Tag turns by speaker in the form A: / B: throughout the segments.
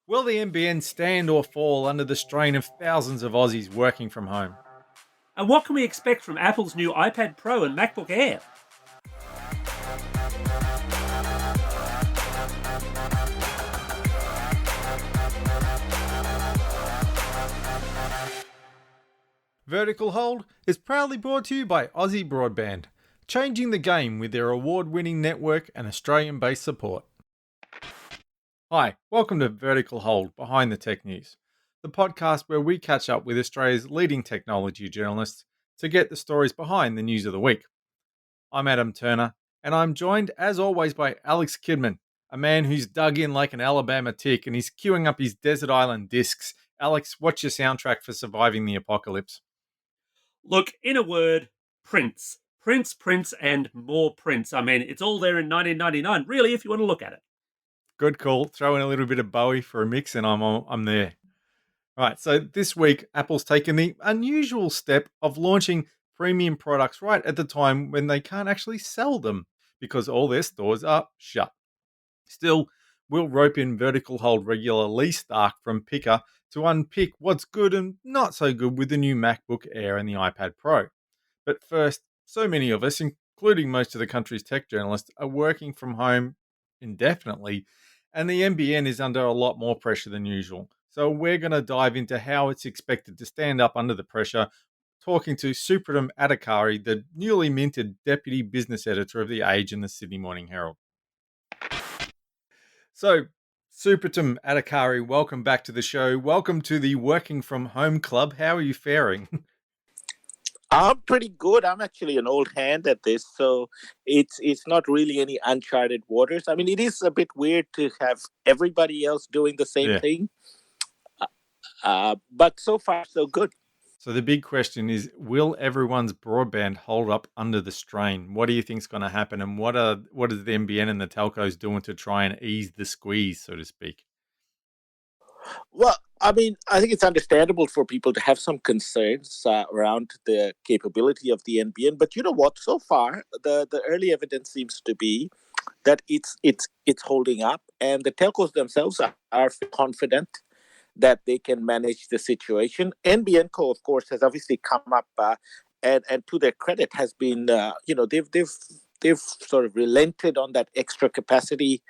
A: Will the NBN stand or fall under the strain of thousands of Aussies working from home?
B: And what can we expect from Apple's new iPad Pro and MacBook Air?
A: Vertical Hold is proudly brought to you by Aussie Broadband, changing the game with their award-winning network and Australian-based support. Hi, welcome to Vertical Hold, Behind the Tech News, the podcast where we catch up with Australia's leading technology journalists to get the stories behind the news of the week. I'm Adam Turner, and I'm joined, as always, by Alex Kidman, a man who's dug in like an Alabama tick and he's queuing up his Desert Island discs. Alex, what's your soundtrack for surviving the apocalypse?
B: Look, in a word, Prince. Prince, and more Prince. I mean, it's all there in 1999, really, if you want to look at it.
A: Good call. Throw in a little bit of Bowie for a mix and I'm there. Right, so this week, Apple's taken the unusual step of launching premium products right at the time when they can't actually sell them because all their stores are shut. Still, we'll rope in Vertical Hold regular Lee Stark from Picker to unpick what's good and not so good with the new MacBook Air and the iPad Pro. But first, so many of us, including most of the country's tech journalists, are working from home indefinitely, and the NBN is under a lot more pressure than usual. So we're going to dive into how it's expected to stand up under the pressure, talking to Supratim Adhikari, the newly minted Deputy Business Editor of The Age and the Sydney Morning Herald. So, Supratim Adhikari, welcome back to the show. Welcome to the Working From Home Club. How are you faring?
C: I'm pretty good. I'm actually an old hand at this, so it's not really any uncharted waters. I mean, it is a bit weird to have everybody else doing the same thing, but so far so good.
A: So the big question is, will everyone's broadband hold up under the strain? What do you think is going to happen, and what is the NBN and the telcos doing to try and ease the squeeze, so to speak?
C: Well, I mean, I think it's understandable for people to have some concerns around the capability of the NBN. But you know what? So far, the early evidence seems to be that it's holding up, and the telcos themselves are confident that they can manage the situation. NBN Co, of course, has obviously come up, and to their credit, has been they've sort of relented on that extra capacity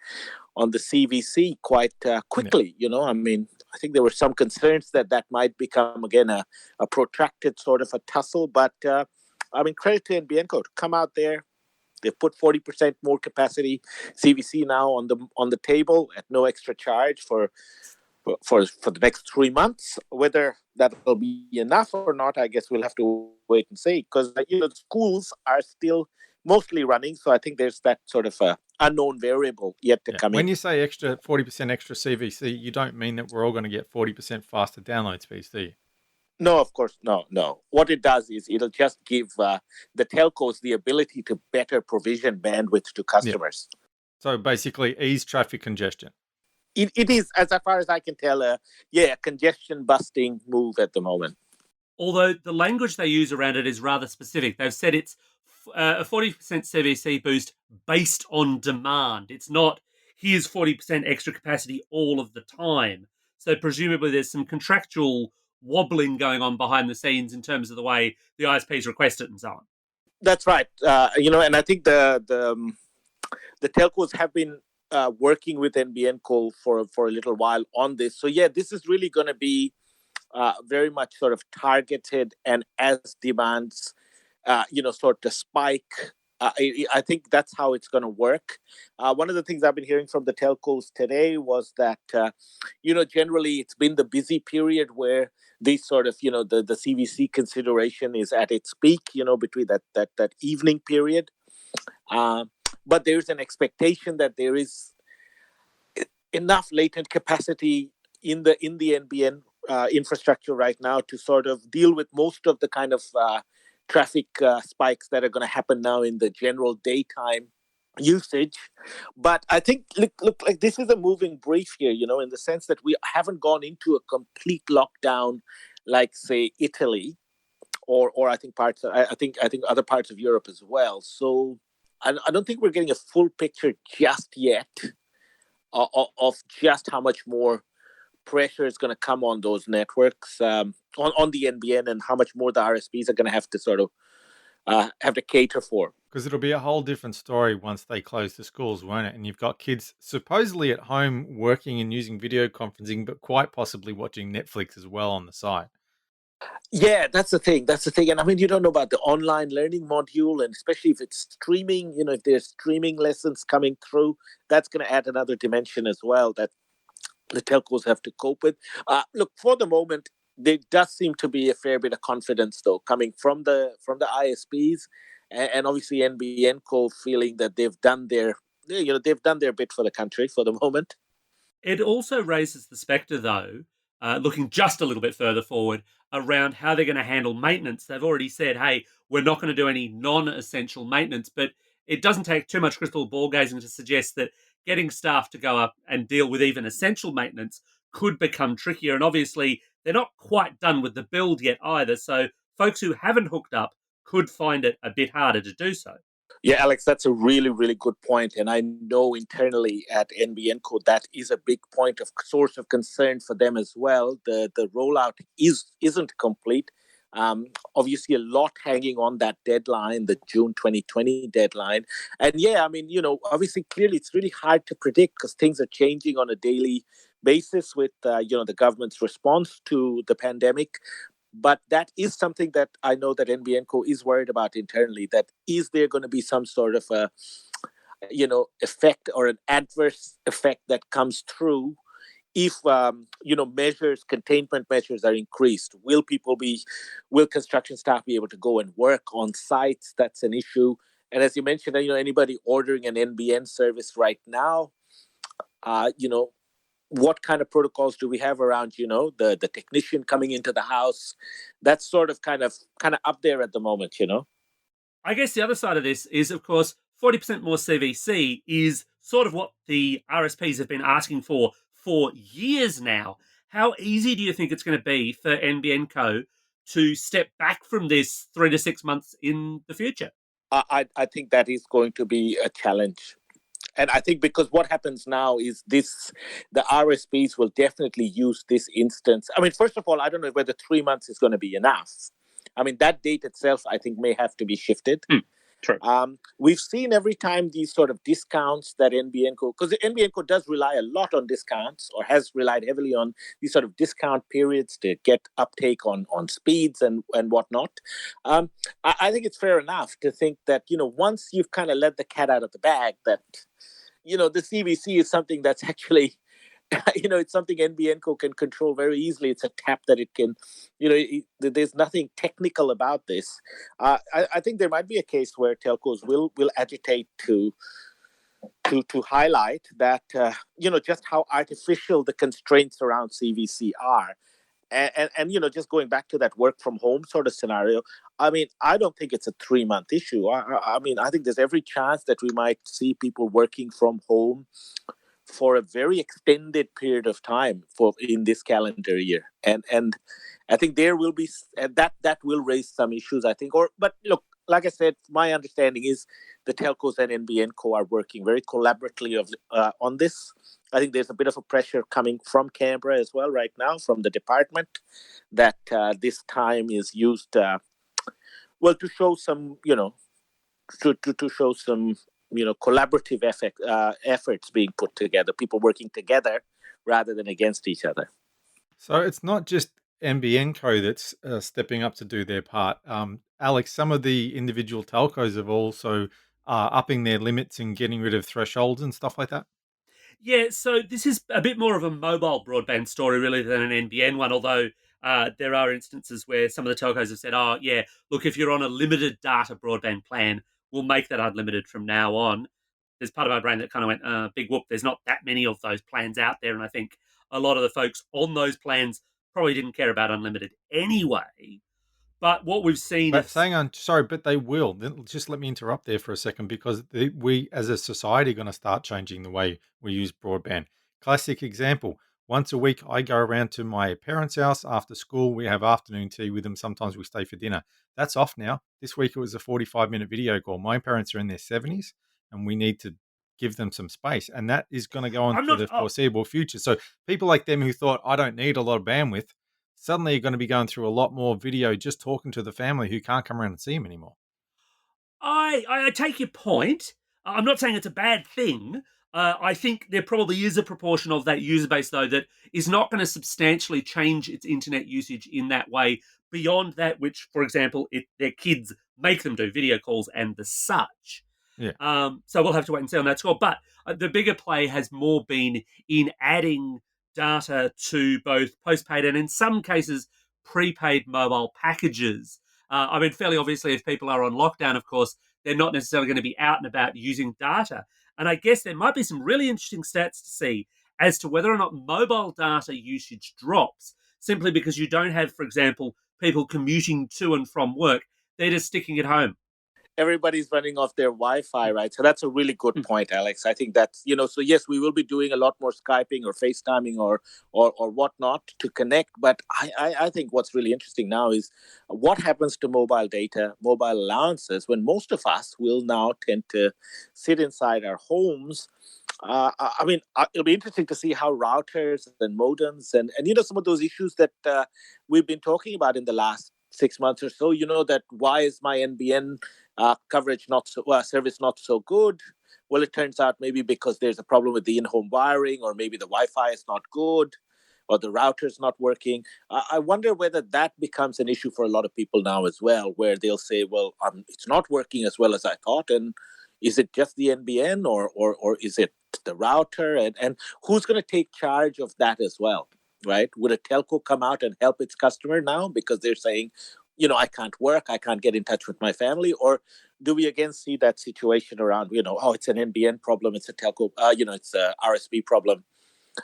C: on the CVC quite quickly. I mean, I think there were some concerns that might become again a protracted sort of a tussle. But I mean, credit to NBN Co to come out there. They've put 40% more capacity CVC now on the table at no extra charge for the next 3 months. Whether that will be enough or not, I guess we'll have to wait and see, because the schools are still mostly running, so I think there's that sort of a unknown variable yet to come in.
A: When you say 40% extra CVC, you don't mean that we're all going to get 40% faster download speeds, do you?
C: No, of course, no. What it does is it'll just give the telcos the ability to better provision bandwidth to customers.
A: So basically ease traffic congestion.
C: It is, as far as I can tell, a congestion-busting move at the moment.
B: Although the language they use around it is rather specific. They've said it's a 40% CVC boost based on demand. It's not, here's 40% extra capacity all of the time. So presumably there's some contractual wobbling going on behind the scenes in terms of the way the ISPs request it and so on.
C: That's right. And I think the telcos have been working with NBN Co for a little while on this. So this is really going to be very much sort of targeted, and as demands, sort of spike. I think that's how it's going to work. One of the things I've been hearing from the telcos today was that, generally it's been the busy period where these sort of, the CVC consideration is at its peak, between that evening period. But there's an expectation that there is enough latent capacity in the NBN infrastructure right now to sort of deal with most of the kind of traffic spikes that are going to happen now in the general daytime usage. But I think look like this is a moving brief here, in the sense that we haven't gone into a complete lockdown like, say, Italy, or I think other parts of Europe as well. So I don't think we're getting a full picture just yet of just how much more pressure is going to come on those networks, on the NBN, and how much more the RSPs are going to have to sort of have to cater for.
A: Because it'll be a whole different story once they close the schools, won't it? And you've got kids supposedly at home working and using video conferencing, but quite possibly watching Netflix as well on the side.
C: Yeah, that's the thing. That's the thing. And I mean, you don't know about the online learning module, and especially if it's streaming, if there's streaming lessons coming through, that's going to add another dimension as well that the telcos have to cope with. Look, for the moment, there does seem to be a fair bit of confidence, though, coming from the ISPs, and obviously NBN Co feeling that they've done their bit for the country for the moment.
B: It also raises the spectre, though, looking just a little bit further forward, around how they're going to handle maintenance. They've already said, hey, we're not going to do any non essential maintenance, but it doesn't take too much crystal ball gazing to suggest that getting staff to go up and deal with even essential maintenance could become trickier. And obviously, they're not quite done with the build yet either. So folks who haven't hooked up could find it a bit harder to do so.
C: Yeah, Alex, that's a really, really good point. And I know internally at NBN Co that is a big point of source of concern for them as well. The rollout isn't complete. Obviously, a lot hanging on that deadline, the June 2020 deadline. And yeah, I mean, obviously, clearly, it's really hard to predict because things are changing on a daily basis with, the government's response to the pandemic. But that is something that I know that NBN Co is worried about internally. That is there going to be some sort of a effect or an adverse effect that comes through if containment measures are increased? Will construction staff be able to go and work on sites? That's an issue. And as you mentioned, anybody ordering an NBN service right now, what kind of protocols do we have around the technician coming into the house? That's sort of kind of up there at the moment.
B: I guess the other side of this is, of course, 40% more CVC is sort of what the RSPs have been asking for years now. How easy do you think it's going to be for NBN Co to step back from this 3 to 6 months in the future?
C: I think that is going to be a challenge. And I think because what happens now is the RSPs will definitely use this instance. I mean, first of all, I don't know whether 3 months is going to be enough. I mean, that date itself, I think, may have to be shifted.
B: True.
C: We've seen every time these sort of discounts that NBN Co, because NBN Co does rely a lot on discounts, or has relied heavily on these sort of discount periods to get uptake on speeds and whatnot. I think it's fair enough to think that, once you've kind of let the cat out of the bag, that, the CVC is something that's actually it's something NBN Co can control very easily. It's a tap that it can, there's nothing technical about this. I think there might be a case where telcos will agitate to highlight that, just how artificial the constraints around CVC are. And just going back to that work from home sort of scenario, I mean, I don't think it's a 3 month issue. I mean, I think there's every chance that we might see people working from home for a very extended period of time in this calendar year, and I think there will be that will raise some issues, I think. But look, like I said, my understanding is the telcos and NBN Co are working very collaboratively on this. I think there's a bit of a pressure coming from Canberra as well right now, from the department, that this time is used to show some to show some collaborative efforts being put together, people working together rather than against each other.
A: So it's not just NBN Co that's stepping up to do their part. Alex, some of the individual telcos have also upping their limits and getting rid of thresholds and stuff like that.
B: Yeah, so this is a bit more of a mobile broadband story, really, than an NBN one, although there are instances where some of the telcos have said, oh, yeah, look, if you're on a limited data broadband plan, we'll make that unlimited from now on. There's part of my brain that kind of went, big whoop, there's not that many of those plans out there. And I think a lot of the folks on those plans probably didn't care about unlimited anyway. But what we've seen
A: But
B: is...
A: hang on, sorry, but they will. Just let me interrupt there for a second, because we as a society are going to start changing the way we use broadband. Classic example. Once a week, I go around to my parents' house after school. We have afternoon tea with them. Sometimes we stay for dinner. That's off now. This week it was a 45-minute video call. My parents are in their 70s, and we need to give them some space. And that is going to go on
B: I'm
A: for
B: not.
A: the foreseeable future. So people like them who thought, I don't need a lot of bandwidth, suddenly are going to be going through a lot more video just talking to the family who can't come around and see them anymore.
B: I take your point. I'm not saying it's a bad thing. I think there probably is a proportion of that user base, though, that is not going to substantially change its internet usage in that way beyond that which, for example, their kids make them do video calls and the such.
A: Yeah.
B: So we'll have to wait and see on that score. But the bigger play has more been in adding data to both postpaid and, in some cases, prepaid mobile packages. I mean, fairly obviously, if people are on lockdown, of course, they're not necessarily going to be out and about using data. And I guess there might be some really interesting stats to see as to whether or not mobile data usage drops simply because you don't have, for example, people commuting to and from work. They're just sticking at home.
C: Everybody's running off their Wi-Fi, right? So that's a really good point, Alex. I think that's, so yes, we will be doing a lot more Skyping or FaceTiming or whatnot to connect. But I think what's really interesting now is what happens to mobile data, mobile allowances, when most of us will now tend to sit inside our homes. I mean, it'll be interesting to see how routers and modems and some of those issues that we've been talking about in the last 6 months or so. That why is my NBN coverage not so service not so good? Well, it turns out maybe because there's a problem with the in-home wiring, or maybe the Wi-Fi is not good, or the router's not working. I wonder whether that becomes an issue for a lot of people now as well, where they'll say, well, it's not working as well as I thought, and is it just the NBN or is it the router? And who's going to take charge of that as well, right? Would a telco come out and help its customer now because they're saying, I can't work, I can't get in touch with my family? Or do we again see that situation around, it's an NBN problem, it's a telco, it's a RSP problem?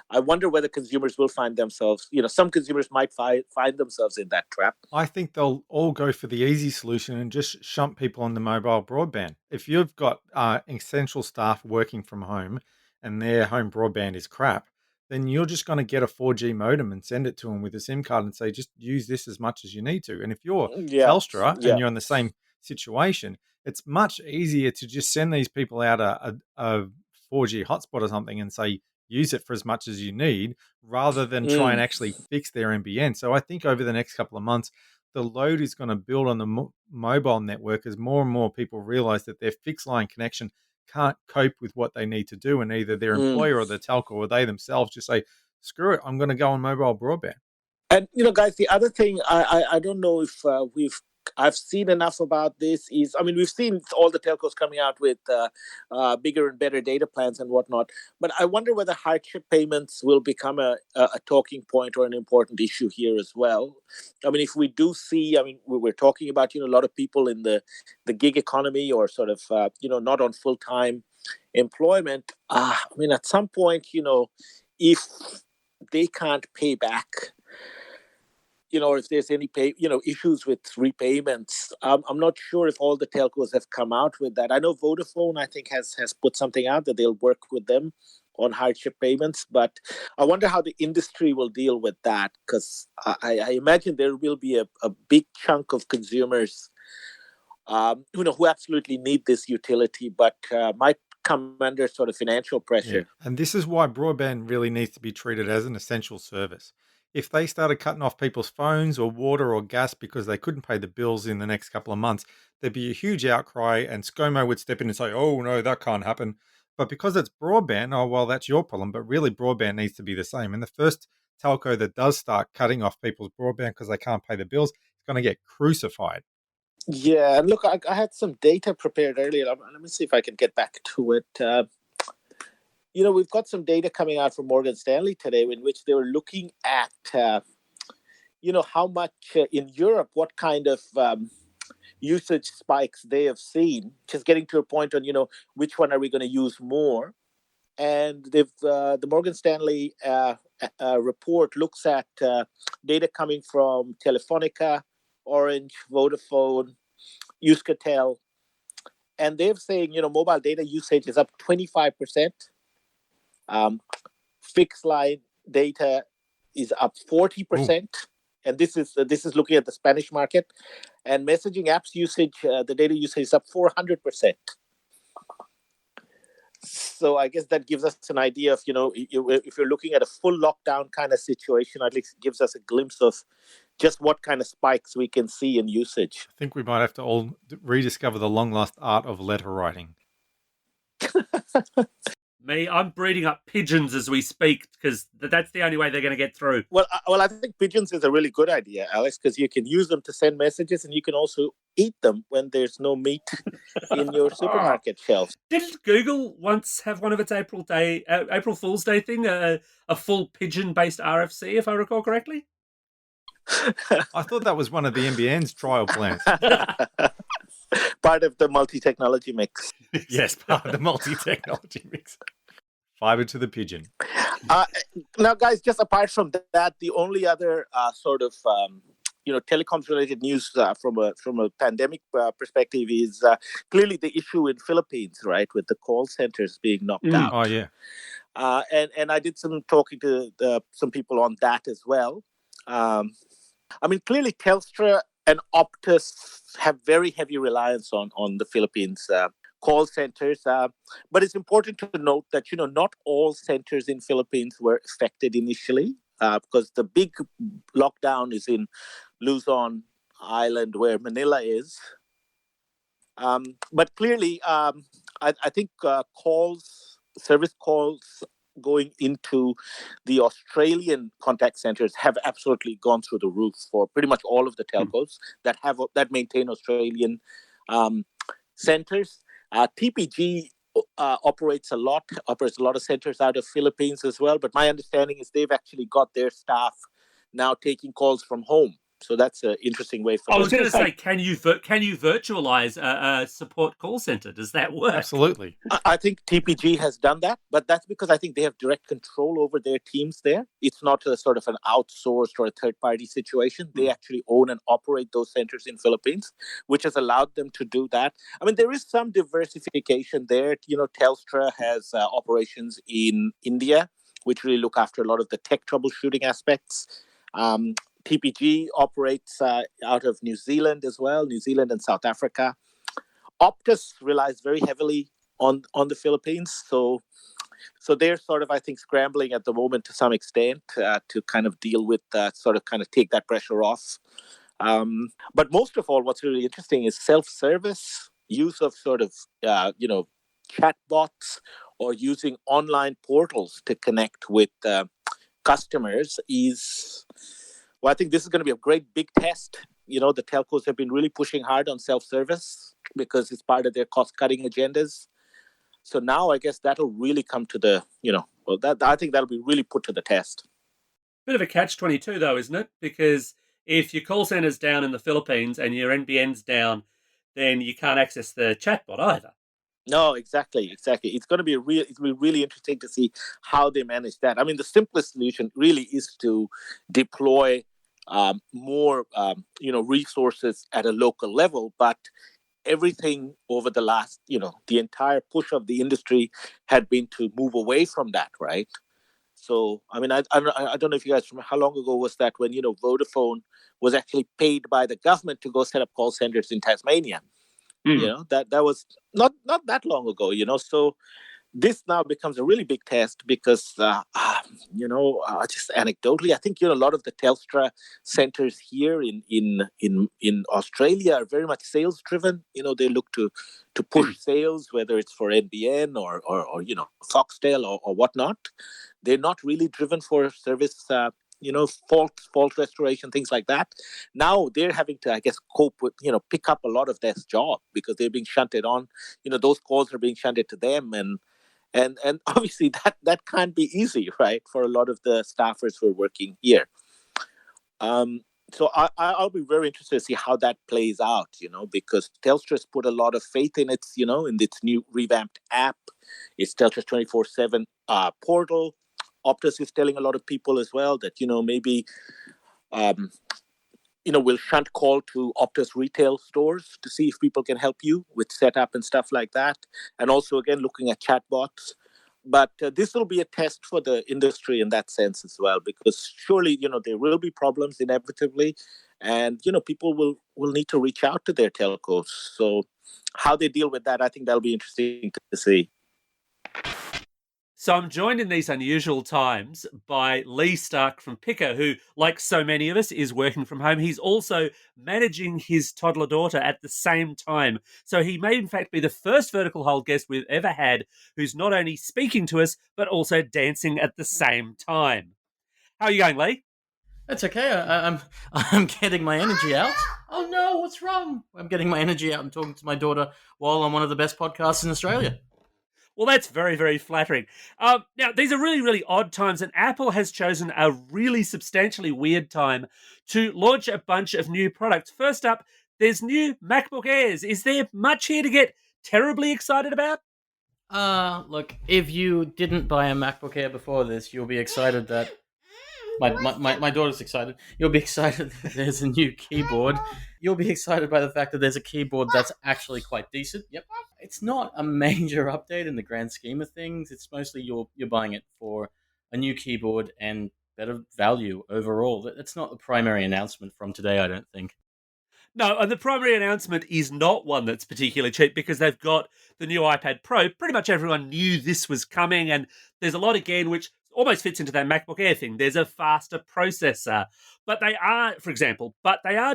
C: I wonder whether consumers will find themselves, some consumers might find themselves in that trap.
A: I think they'll all go for the easy solution and just shunt people on the mobile broadband. If you've got essential staff working from home and their home broadband is crap, then you're just going to get a 4G modem and send it to them with a SIM card and say, just use this as much as you need to. And if you're
C: Yeah,
A: Telstra and
C: yeah.
A: you're in the same situation, it's much easier to just send these people out a 4G hotspot or something and say, use it for as much as you need, rather than try and actually fix their NBN. So I think over the next couple of months, the load is going to build on the mobile network as more and more people realize that their fixed line connection can't cope with what they need to do. And either their employer or the telco or they themselves just say, screw it, I'm going to go on mobile broadband.
C: And guys, the other thing I don't know if I've seen enough about this is, I mean, we've seen all the telcos coming out with bigger and better data plans and whatnot, but I wonder whether hardship payments will become a talking point or an important issue here as well. I mean, if we do see, I mean, we're talking about a lot of people in the gig economy or sort of not on full time employment. I mean, at some point, if they can't pay back, or if there's any issues with repayments. I'm not sure if all the telcos have come out with that. I know Vodafone, I think, has put something out that they'll work with them on hardship payments, but I wonder how the industry will deal with that, because I imagine there will be a big chunk of consumers who absolutely need this utility, but might come under sort of financial pressure.
A: Yeah. And this is why broadband really needs to be treated as an essential service. If they started cutting off people's phones or water or gas because they couldn't pay the bills in the next couple of months, there'd be a huge outcry and ScoMo would step in and say, oh, no, that can't happen. But because it's broadband, oh, well, that's your problem. But really, broadband needs to be the same. And the first telco that does start cutting off people's broadband because they can't pay the bills is going to get crucified.
C: Yeah, and look, I had some data prepared earlier. Let me see if I can get back to it. We've got some data coming out from Morgan Stanley today in which they were looking at, how much in Europe, what kind of usage spikes they have seen, just getting to a point on, which one are we going to use more. And the Morgan Stanley report looks at data coming from Telefonica, Orange, Vodafone, Euskaltel, and they're saying, mobile data usage is up 25%. Fixed line data is up 40%. And this is looking at the Spanish market. And messaging apps usage, the data usage is up 400%. So I guess that gives us an idea of, if you're looking at a full lockdown kind of situation, at least it gives us a glimpse of just what kind of spikes we can see in usage.
A: I think we might have to all rediscover the long lost art of letter writing.
B: Me, I'm breeding up pigeons as we speak because that's the only way they're going to get through.
C: Well, I think pigeons is a really good idea, Alex, because you can use them to send messages, and you can also eat them when there's no meat in your supermarket shelves.
B: Didn't Google once have one of its April Fool's Day thing, a full pigeon-based RFC, if I recall correctly?
A: I thought that was one of the NBN's trial plans.
C: Part of the multi-technology mix.
A: Yes, part of the multi-technology mix. Fiber to the pigeon.
C: Now, guys, just apart from that, the only other sort of telecoms-related news from a pandemic perspective is clearly the issue in Philippines, right, with the call centers being knocked out.
A: Oh yeah.
C: And I did some talking to some people on that as well. I mean, clearly Telstra and Optus have very heavy reliance on the Philippines call centers. But it's important to note that, not all centers in Philippines were affected initially because the big lockdown is in Luzon Island, where Manila is. But clearly, I think service calls going into the Australian contact centers have absolutely gone through the roof for pretty much all of the telcos that maintain Australian centers. TPG operates a lot of centers out of Philippines as well. But my understanding is they've actually got their staff now taking calls from home. So that's an interesting way for
B: I was going to say, can you virtualize a support call center? Does that work?
A: Absolutely.
C: I think TPG has done that, but that's because I think they have direct control over their teams there. It's not a sort of an outsourced or a third-party situation. They actually own and operate those centers in Philippines, which has allowed them to do that. I mean, there is some diversification there. Telstra has operations in India, which really look after a lot of the tech troubleshooting aspects. TPG operates out of New Zealand as well, New Zealand and South Africa. Optus relies very heavily on the Philippines, so they're sort of, I think, scrambling at the moment to some extent to kind of deal with kind of take that pressure off. But most of all, what's really interesting is self-service, use of sort of chatbots or using online portals to connect with customers is. Well, I think this is going to be a great big test. The telcos have been really pushing hard on self-service because it's part of their cost-cutting agendas. So now I guess that'll really come to I think that'll be really put to the test.
B: Bit of a catch-22 though, isn't it? Because if your call center's down in the Philippines and your NBN's down, then you can't access the chatbot either.
C: No, exactly. It's going to be really interesting to see how they manage that. I mean, the simplest solution really is to deploy more, resources at a local level. But everything over the last, the entire push of the industry had been to move away from that, right? So, I mean, I don't know if you guys remember how long ago was that when, Vodafone was actually paid by the government to go set up call centers in Tasmania. That was not that long ago. So this now becomes a really big test because just anecdotally, I think a lot of the Telstra centers here in Australia are very much sales driven. They look to push sales, whether it's for NBN or Foxtel or whatnot. They're not really driven for service. Fault restoration, things like that. Now they're having to, I guess, cope with, pick up a lot of their job because they're being shunted on. Those calls are being shunted to them, and obviously that can't be easy, right, for a lot of the staffers who are working here. So I'll be very interested to see how that plays out, because Telstra's put a lot of faith in its, in its new revamped app, its Telstra 24/7 portal. Optus is telling a lot of people as well that, maybe, we'll shunt call to Optus retail stores to see if people can help you with setup and stuff like that. And also, again, looking at chatbots. But this will be a test for the industry in that sense as well, because surely, there will be problems inevitably. And, people will need to reach out to their telcos. So how they deal with that, I think that'll be interesting to see.
B: So I'm joined in these unusual times by Lee Stark from Picker, who, like so many of us, is working from home. He's also managing his toddler daughter at the same time. So he may, in fact, be the first vertical hold guest we've ever had who's not only speaking to us, but also dancing at the same time. How are you going, Lee?
D: That's okay. I'm getting my energy out. Oh no, what's wrong? I'm getting my energy out and talking to my daughter while on one of the best podcasts in Australia.
B: Well, that's very, very flattering. Now, these are really, really odd times, and Apple has chosen a really substantially weird time to launch a bunch of new products. First up, there's new MacBook Airs. Is there much here to get terribly excited about?
D: Look, if you didn't buy a MacBook Air before this, you'll be excited that my daughter's excited. You'll be excited that there's a new keyboard. You'll be excited by the fact that there's a keyboard that's actually quite decent. Yep. It's not a major update in the grand scheme of things. It's mostly you're buying it for a new keyboard and better value overall. That's not the primary announcement from today, I don't think.
B: No, and the primary announcement is not one that's particularly cheap because they've got the new iPad Pro. Pretty much everyone knew this was coming, and there's a lot again which almost fits into that MacBook Air thing. There's a faster processor. But they are, for example,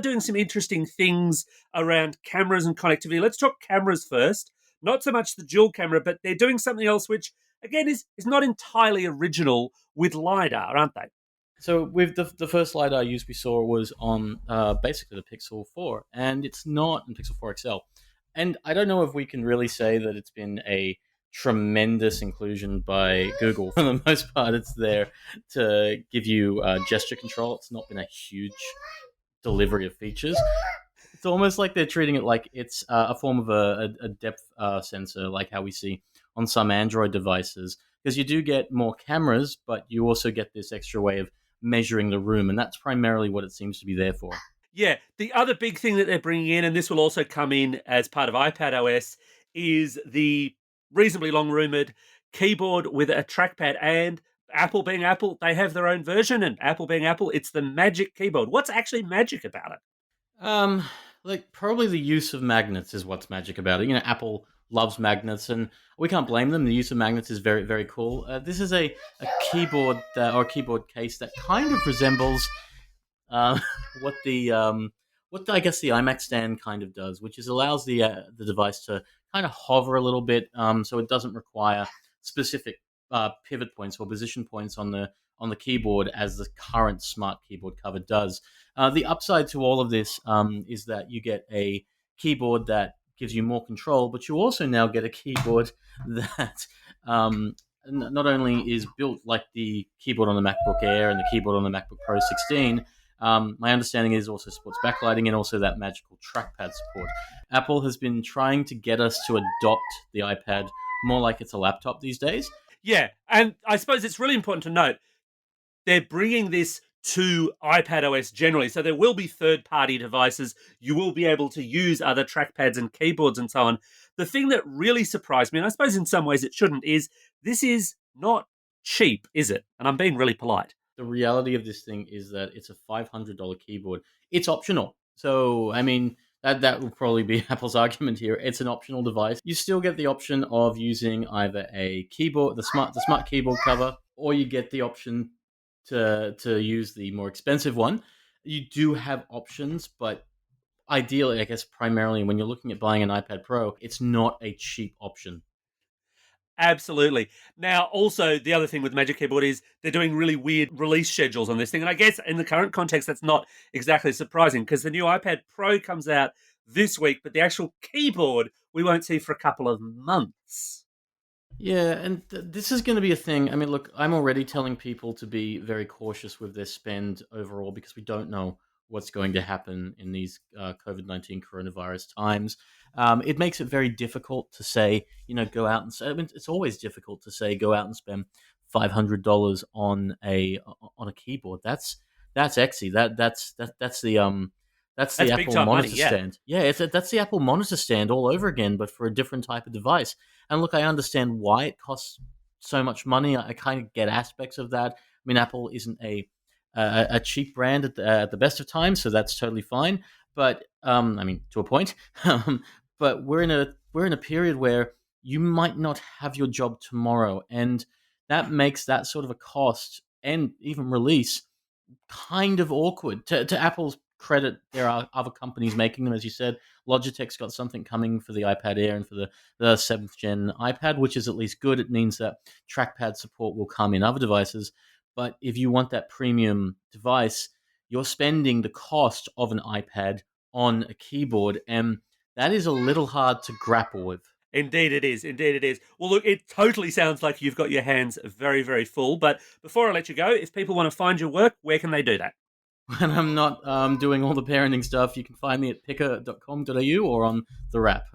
B: doing some interesting things around cameras and connectivity. Let's talk cameras first. Not so much the dual camera, but they're doing something else which, again, is not entirely original with LiDAR, aren't they?
D: So with the first LiDAR use we saw was on basically the Pixel 4, and it's not in Pixel 4 XL. And I don't know if we can really say that it's been a tremendous inclusion by Google. For the most part, it's there to give you gesture control. It's not been a huge delivery of features. It's almost like they're treating it like it's a form of a depth sensor, like how we see on some Android devices. Because you do get more cameras, but you also get this extra way of measuring the room, and that's primarily what it seems to be there for.
B: Yeah, the other big thing that they're bringing in, and this will also come in as part of iPad OS, is the reasonably long rumored keyboard with a trackpad. And Apple being Apple, they have their own version, and Apple being Apple, it's the Magic Keyboard. What's actually magic about it?
D: Um, like probably the use of magnets is what's magic about it. Apple loves magnets, and we can't blame them. The use of magnets is very, very cool. This is a keyboard or a keyboard case that kind of resembles uh, what I guess the iMac stand kind of does, which is allows the device to kind of hover a little bit, so it doesn't require specific pivot points or position points on the keyboard as the current smart keyboard cover does. The upside to all of this is that you get a keyboard that gives you more control, but you also now get a keyboard that not only is built like the keyboard on the MacBook Air and the keyboard on the MacBook Pro 16. My understanding is also supports backlighting and also that magical trackpad support. Apple has been trying to get us to adopt the iPad more like it's a laptop these days.
B: Yeah, and I suppose it's really important to note they're bringing this to iPad OS generally. So there will be third-party devices. You will be able to use other trackpads and keyboards and so on. The thing that really surprised me, and I suppose in some ways it shouldn't, is this is not cheap, is it? And I'm being really polite.
D: The reality of this thing is that it's a $500 keyboard. It's optional. So, I mean, that will probably be Apple's argument here. It's an optional device. You still get the option of using either a keyboard, the smart keyboard cover, or you get the option to use the more expensive one. You do have options, but ideally, I guess primarily when you're looking at buying an iPad Pro, it's not a cheap option.
B: Absolutely. Now, also, the other thing with Magic Keyboard is they're doing really weird release schedules on this thing. And I guess in the current context, that's not exactly surprising because the new iPad Pro comes out this week, but the actual keyboard we won't see for a couple of months.
D: Yeah, and this is going to be a thing. I mean, look, I'm already telling people to be very cautious with their spend overall because we don't know what's going to happen in these COVID-19 coronavirus times. It makes it very difficult to say, go out and I mean, it's always difficult to say go out and spend $500 on a keyboard. That's exy. That's the
B: That's big
D: Apple
B: time money,
D: monitor
B: yeah.
D: stand. Yeah, that's the Apple monitor stand all over again, but for a different type of device. And look, I understand why it costs so much money. I kind of get aspects of that. I mean, Apple isn't a cheap brand at the best of times, so that's totally fine. But I mean, to a point. But we're in a period where you might not have your job tomorrow, and that makes that sort of a cost and even release kind of awkward. To Apple's credit, there are other companies making them, as you said. Logitech's got something coming for the iPad Air and for the 7th gen iPad, which is at least good. It means that trackpad support will come in other devices. But if you want that premium device, you're spending the cost of an iPad on a keyboard, and that is a little hard to grapple with.
B: Indeed it is. Indeed it is. Well, look, it totally sounds like you've got your hands very, very full. But before I let you go, if people want to find your work, where can they do that?
D: When I'm not doing all the parenting stuff, you can find me at picker.com.au or on The Wrap,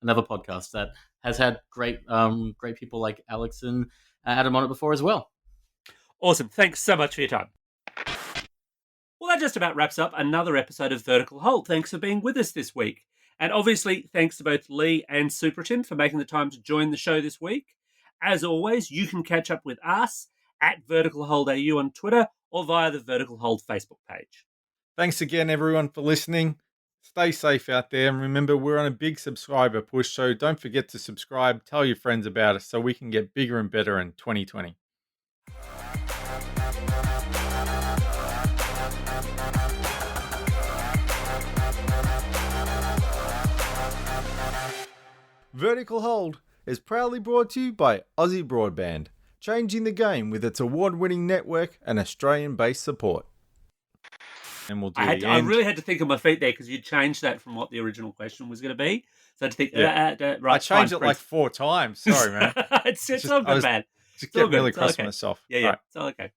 D: another podcast that has had great people like Alex and Adam on it before as well.
B: Awesome. Thanks so much for your time. Well, that just about wraps up another episode of Vertical Hold. Thanks for being with us this week. And obviously, thanks to both Lee and Supertim for making the time to join the show this week. As always, you can catch up with us at Vertical Hold AU on Twitter or via the Vertical Hold Facebook page.
A: Thanks again, everyone, for listening. Stay safe out there. And remember, we're on a big subscriber push, so don't forget to subscribe. Tell your friends about us so we can get bigger and better in 2020. Vertical Hold is proudly brought to you by Aussie Broadband, changing the game with its award-winning network and Australian-based support. And we'll do
B: I really had to think on my feet there because you changed that from what the original question was going to be. So I had to think, right.
A: I changed it like 4 times. Sorry, man.
B: It's all good, man.
A: Just getting really cross myself.
B: Yeah. Right. It's all okay.